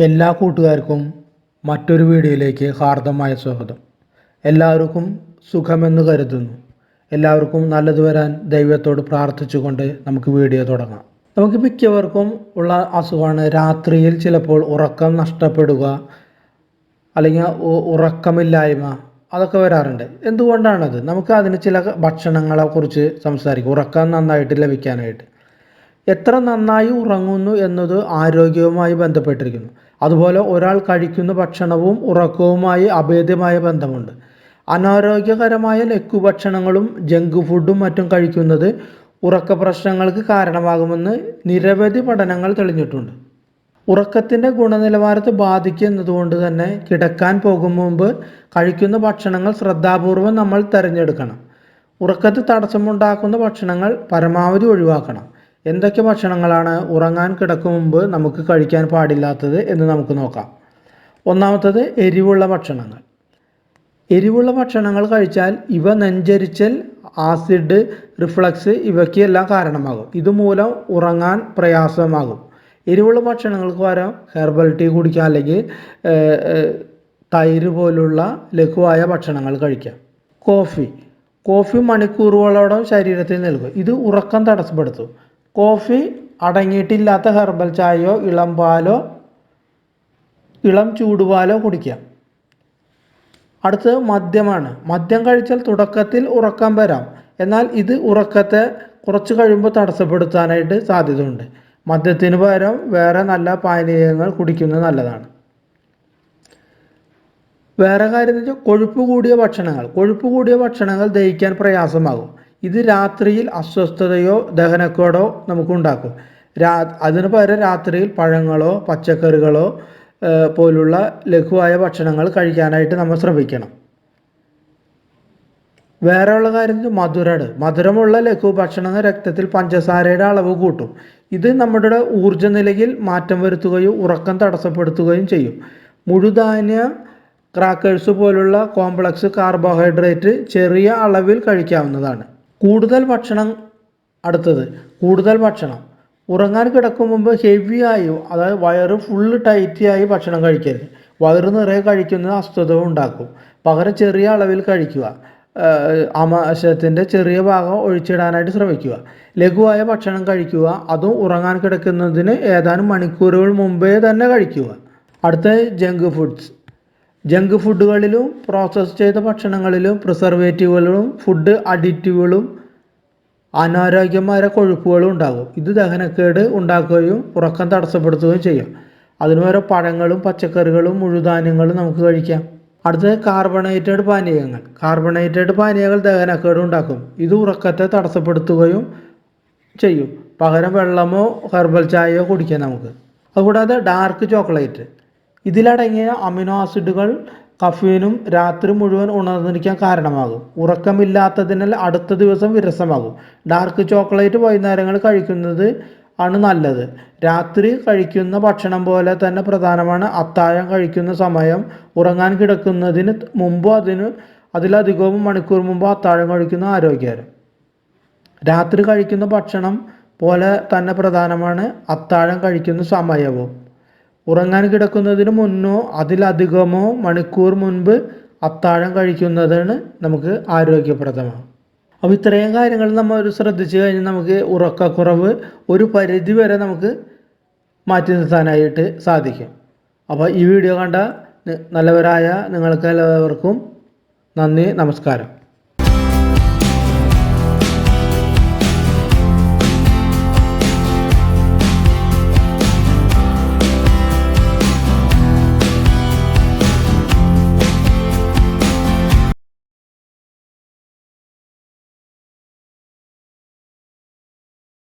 എല്ലാ കൂട്ടുകാർക്കും മറ്റൊരു വീഡിയോയിലേക്ക് ഹാർദമായ സ്വാഗതം. എല്ലാവർക്കും സുഖമെന്ന് കരുതുന്നു. എല്ലാവർക്കും നല്ലത് വരാൻ ദൈവത്തോട് പ്രാർത്ഥിച്ചുകൊണ്ട് നമുക്ക് വീഡിയോ തുടങ്ങാം. നമുക്ക് മിക്കവർക്കും ഉള്ള അസുഖമാണ് രാത്രിയിൽ ചിലപ്പോൾ ഉറക്കം നഷ്ടപ്പെടുക, അല്ലെങ്കിൽ ഉറക്കമില്ലായ്മ, അതൊക്കെ വരാറുണ്ട്. എന്തുകൊണ്ടാണത്? നമുക്ക് അതിന് ചില ഭക്ഷണങ്ങളെ കുറിച്ച് സംസാരിക്കും, ഉറക്കം നന്നായിട്ട് ലഭിക്കാനായിട്ട്. എത്ര നന്നായി ഉറങ്ങുന്നു എന്നത് ആരോഗ്യവുമായി ബന്ധപ്പെട്ടിരിക്കുന്നു. അതുപോലെ ഒരാൾ കഴിക്കുന്ന ഭക്ഷണവും ഉറക്കവുമായി അഭേദ്യമായ ബന്ധമുണ്ട്. അനാരോഗ്യകരമായ ലഘുഭക്ഷണങ്ങളും ജങ്ക് ഫുഡും മറ്റും കഴിക്കുന്നത് ഉറക്ക പ്രശ്നങ്ങൾക്ക് കാരണമാകുമെന്ന് നിരവധി പഠനങ്ങൾ തെളിഞ്ഞിട്ടുണ്ട്. ഉറക്കത്തിൻ്റെ ഗുണനിലവാരത്തെ ബാധിക്കുന്നതുകൊണ്ട് തന്നെ കിടക്കാൻ പോകും മുമ്പ് കഴിക്കുന്ന ഭക്ഷണങ്ങൾ ശ്രദ്ധാപൂർവം നമ്മൾ തിരഞ്ഞെടുക്കണം. ഉറക്കത്തിൽ തടസ്സമുണ്ടാക്കുന്ന ഭക്ഷണങ്ങൾ പരമാവധി ഒഴിവാക്കണം. എന്തൊക്കെ ഭക്ഷണങ്ങളാണ് ഉറങ്ങാൻ കിടക്കും മുമ്പ് നമുക്ക് കഴിക്കാൻ പാടില്ലാത്തത് എന്ന് നമുക്ക് നോക്കാം. ഒന്നാമത്തത് എരിവുള്ള ഭക്ഷണങ്ങൾ. എരിവുള്ള ഭക്ഷണങ്ങൾ കഴിച്ചാൽ ഇവ നെഞ്ചരിച്ചൽ, ആസിഡ് റിഫ്ലക്സ് ഇവയ്ക്കെല്ലാം കാരണമാകും. ഇതുമൂലം ഉറങ്ങാൻ പ്രയാസമാകും. എരിവുള്ള ഭക്ഷണങ്ങൾക്ക് പകരം ഹെർബൽ ടീ കുടിക്കുക, അല്ലെങ്കിൽ തൈര് പോലുള്ള ലഘുവായ ഭക്ഷണങ്ങൾ കഴിക്കാം. കോഫി മണിക്കൂറുകളോളം ശരീരത്തിൽ നിൽക്കും. ഇത് ഉറക്കം തടസ്സപ്പെടുത്തും. കോഫി അടങ്ങിയിട്ടില്ലാത്ത ഹെർബൽ ചായയോ ഇളം പാലോ ഇളം ചൂടുപാലോ കുടിക്കാം. അടുത്തത് മദ്യമാണ്. മദ്യം കഴിച്ചാൽ തുടക്കത്തിൽ ഉറക്കം വരാം, എന്നാൽ ഇത് ഉറക്കത്തെ കുറച്ച് കഴിയുമ്പോൾ തടസ്സപ്പെടുത്താനായിട്ട് സാധ്യതയുണ്ട്. മദ്യത്തിന് പകരം വേറെ നല്ല പാനീയങ്ങൾ കുടിക്കുന്നത് നല്ലതാണ്. വേറെ കാര്യം എന്ന് വെച്ചാൽ കൊഴുപ്പ് കൂടിയ ഭക്ഷണങ്ങൾ ദഹിക്കാൻ പ്രയാസമാകും. ഇത് രാത്രിയിൽ അസ്വസ്ഥതയോ ദഹനക്കേടോ നമുക്കുണ്ടാക്കും. അതിന് പകരം രാത്രിയിൽ പഴങ്ങളോ പച്ചക്കറികളോ പോലുള്ള ലഘുവായ ഭക്ഷണങ്ങൾ കഴിക്കാനായിട്ട് നമ്മൾ ശ്രമിക്കണം. വേറെയുള്ള കാര്യം മധുരമുള്ള ലഘു ഭക്ഷണങ്ങൾ രക്തത്തിൽ പഞ്ചസാരയുടെ അളവ് കൂട്ടും. ഇത് നമ്മുടെ ഊർജ്ജ നിലയിൽ മാറ്റം വരുത്തുകയും ഉറക്കം തടസ്സപ്പെടുത്തുകയും ചെയ്യും. മുഴുധാന്യ ക്രാക്കേഴ്സ് പോലുള്ള കോംപ്ലക്സ് കാർബോഹൈഡ്രേറ്റ് ചെറിയ അളവിൽ കഴിക്കാവുന്നതാണ്. കൂടുതൽ ഭക്ഷണം ഉറങ്ങാൻ കിടക്കും മുമ്പ് ഹെവിയായി, അതായത് വയറ് ഫുള്ള് ടൈറ്റായി ഭക്ഷണം കഴിക്കരുത്. വയറ് നിറയെ കഴിക്കുന്നത് അസ്വസ്ഥത ഉണ്ടാക്കും. പകരം ചെറിയ അളവിൽ കഴിക്കുക. ആമാശയത്തിൻ്റെ ചെറിയ ഭാഗം ഒഴിച്ചിടാനായിട്ട് ശ്രമിക്കുക. ലഘുവായ ഭക്ഷണം കഴിക്കുക. അതും ഉറങ്ങാൻ കിടക്കുന്നതിന് ഏതാനും മണിക്കൂറുകൾ മുമ്പേ തന്നെ കഴിക്കുക. അടുത്ത ജങ്ക് ഫുഡുകളിലും പ്രോസസ്സ് ചെയ്ത ഭക്ഷണങ്ങളിലും പ്രിസർവേറ്റീവുകളും ഫുഡ് അഡിറ്റീവുകളും അനാരോഗ്യമായ കൊഴുപ്പുകളും ഉണ്ടാകും. ഇത് ദഹനക്കേട് ഉണ്ടാക്കുകയും ഉറക്കം തടസ്സപ്പെടുത്തുകയും ചെയ്യും. അതിന് പകരം പഴങ്ങളും പച്ചക്കറികളും മുഴുധാന്യങ്ങളും നമുക്ക് കഴിക്കാം. അടുത്തത് കാർബണേറ്റഡ് പാനീയങ്ങൾ ദഹനക്കേട് ഉണ്ടാക്കും. ഇത് ഉറക്കത്തെ തടസ്സപ്പെടുത്തുകയും ചെയ്യും. പകരം വെള്ളമോ ഹെർബൽ ചായയോ കുടിക്കാം നമുക്ക്. അതുകൂടാതെ ഡാർക്ക് ചോക്ലേറ്റ്, ഇതിലടങ്ങിയ അമിനോ ആസിഡുകൾ കഫീനും രാത്രി മുഴുവൻ ഉണർന്നിരിക്കാൻ കാരണമാകും. ഉറക്കമില്ലാത്തതിനാൽ അടുത്ത ദിവസം വിരസമാകും. ഡാർക്ക് ചോക്ലേറ്റ് വൈകുന്നേരങ്ങളിൽ കഴിക്കുന്നത് ആണ് നല്ലത്. രാത്രി കഴിക്കുന്ന ഭക്ഷണം പോലെ തന്നെ പ്രധാനമാണ് അത്താഴം കഴിക്കുന്ന സമയം. ഉറങ്ങാൻ കിടക്കുന്നതിന് മുമ്പ് അതിലധികവും മണിക്കൂർ മുമ്പ് അത്താഴം കഴിക്കുന്ന ആരോഗ്യകരം. രാത്രി കഴിക്കുന്ന ഭക്ഷണം പോലെ തന്നെ പ്രധാനമാണ് അത്താഴം കഴിക്കുന്ന സമയവും. ഉറങ്ങാൻ കിടക്കുന്നതിന് മുന്നോ അതിലധികമോ മണിക്കൂർ മുൻപ് അത്താഴം കഴിക്കുന്നതാണ് നമുക്ക് ആരോഗ്യപ്രദമാണ്. അപ്പോൾ ഇത്രയും കാര്യങ്ങൾ നമ്മൾ ശ്രദ്ധിച്ചു കഴിഞ്ഞാൽ നമുക്ക് ഉറക്കക്കുറവ് ഒരു പരിധി വരെ നമുക്ക് മാറ്റി നിർത്താനായിട്ട് സാധിക്കും. അപ്പോൾ ഈ വീഡിയോ കണ്ട നല്ലവരായ നിങ്ങൾക്ക് എല്ലാവർക്കും നന്ദി, നമസ്കാരം.